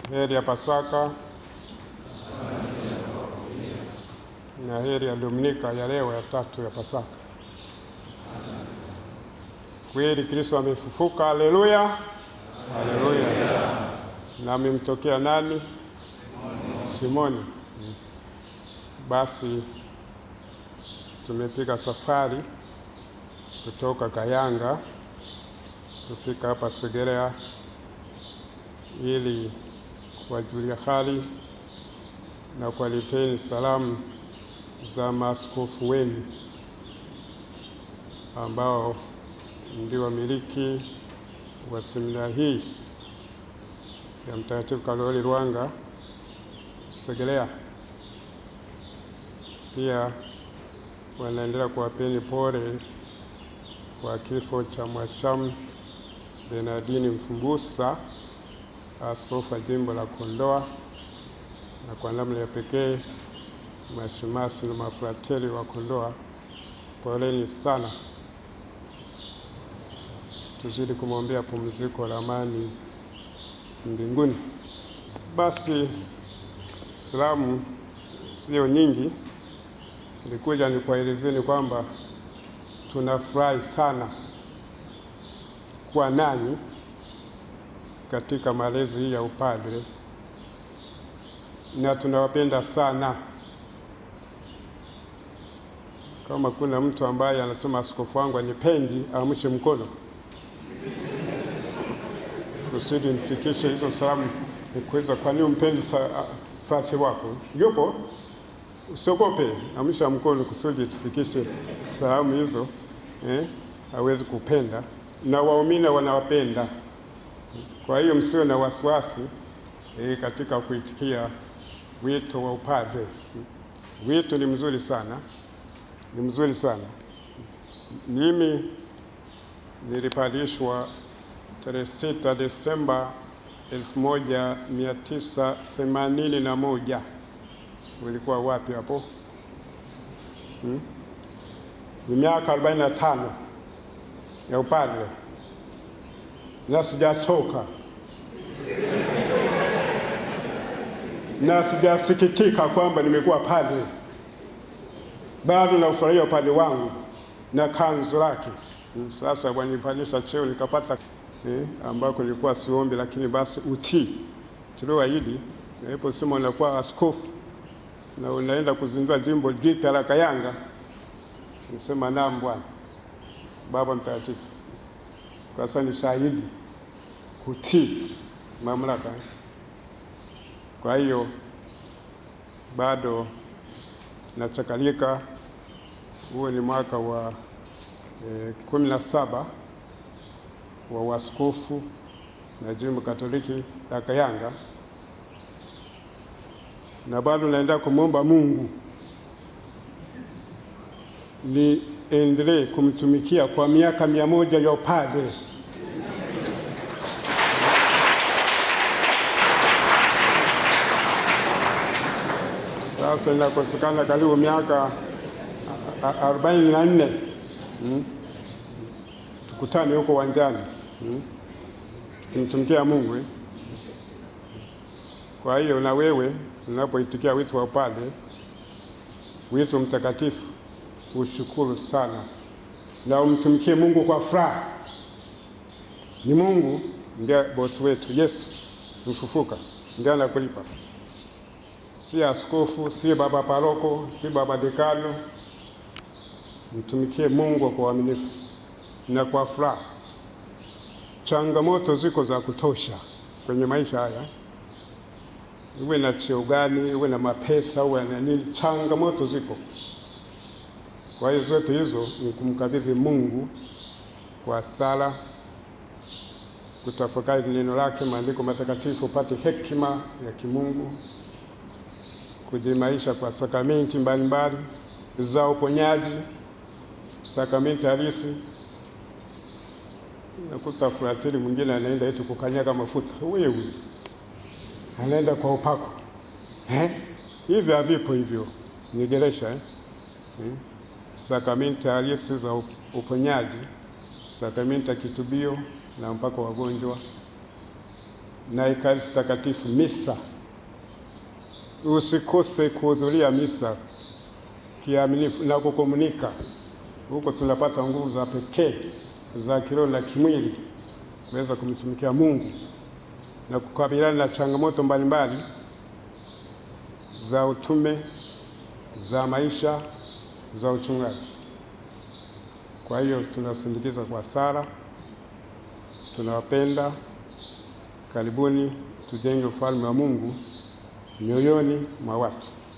Heri ya Pasaka na heri ya Dominika ya leo ya tatu ya Pasaka. Kweli Kristo amefufuka, haleluya, haleluya. Na amemtokea nani? Simoni. Basi tumepiga safari kutoka Kayanga kufika hapa Segerea ili kuwajulia hali na kuwaleteni salamu za maaskofu wenu ambao ndio wamiliki wa seminari hii ya Mtakatifu Karoli Lwanga Segerea. Pia wanaendelea kuwapeni pole kwa kifo cha Mhashamu Bernardini Mfumbusa, askofu wa jimbo la Kondoa, na kwa namna ya pekee mashemasi na mafrateli wa Kondoa, poleni sana. Tuzidi kumwombea pumziko la amani mbinguni. Basi salamu sio nyingi, nilikuja nikuelezeni kwamba tunafurahi sana kuwa nanyi katika malezi hii ya upadre, na tunawapenda sana. Kama kuna mtu ambaye anasema askofu wangu anipendi, amshe mkono kusudi nifikishe hizo salamu. Nikuweza, kwa nini umpendi fasi wako? Yupo, usiogope, amsha mkono kusudi tufikishe salamu hizo. Hawezi kupenda, na waumini wanawapenda. Kwa hiyo msiwe na wasiwasi katika kuitikia wito wa upadre. Wito ni mzuri sana, ni mzuri sana. Mimi nilipadishwa tarehe 6 Desemba 1981. Ulikuwa wapi hapo? Ni miaka 45 ya upadre, na sijachoka na sijasikitika kwamba nimekuwa padre. Bado naufurahia upadre wangu na kanzu lake. Sasa wanipandisha cheo nikapata ambako nilikuwa siombi, lakini basi utii tulioahidi. Hapo sema unakuwa askofu na unaenda kuzindua jimbo jipya la Kayanga, nisema naam Bwana Baba Mtakatifu, kwa sababu ni shahidi kutii mamlaka. Kwa hiyo bado nachakalika. Huo ni mwaka wa 17 wa uaskofu na jimbo Katoliki la Kayanga, na bado naenda kumwomba Mungu niendelee kumtumikia kwa miaka 100 ya upadre. Sasa inakosekana karibu miaka 44. Tukutane huko uwanjani tukimtumikia Mungu. Kwa hiyo na wewe unapoitikia wito wa upadre, wito mtakatifu, ushukuru sana na umtumikie Mungu kwa furaha. Ni Mungu ndiye bosi wetu. Yesu mfufuka ndiye anakulipa, si askofu, si baba paroko, si baba dekano. Mtumikie Mungu kwa uaminifu na kwa furaha. Changamoto ziko za kutosha kwenye maisha haya, uwe na cheo gani, uwe na mapesa, uwe na nini, changamoto ziko. Kwa hiyo zote hizo ni kumkabidhi Mungu kwa sala, kutafakari neno lake, maandiko matakatifu, upate hekima ya kimungu, kujimaisha kwa sakramenti mbalimbali za uponyaji, sakramenti halisi. Nakuta frateli mwingine anaenda eti kukanyaga mafuta, wewe anaenda kwa upako. Hivi havipo hivyo, nigeresha sakramenti halisi za uponyaji, sakramenti ya kitubio na mpaka wagonjwa. na Ekaristi Takatifu, misa. Usikose kuhudhuria misa kiaminifu na kukomunika. Huko tunapata nguvu za pekee za kiroho na kimwili kuweza kumtumikia Mungu na kukabiliana na changamoto mbalimbali za utume, za maisha, za uchungaji. Kwa hiyo tunasindikiza kwa sala, tunawapenda. Karibuni tujenge ufalme wa Mungu mioyoni mwa watu.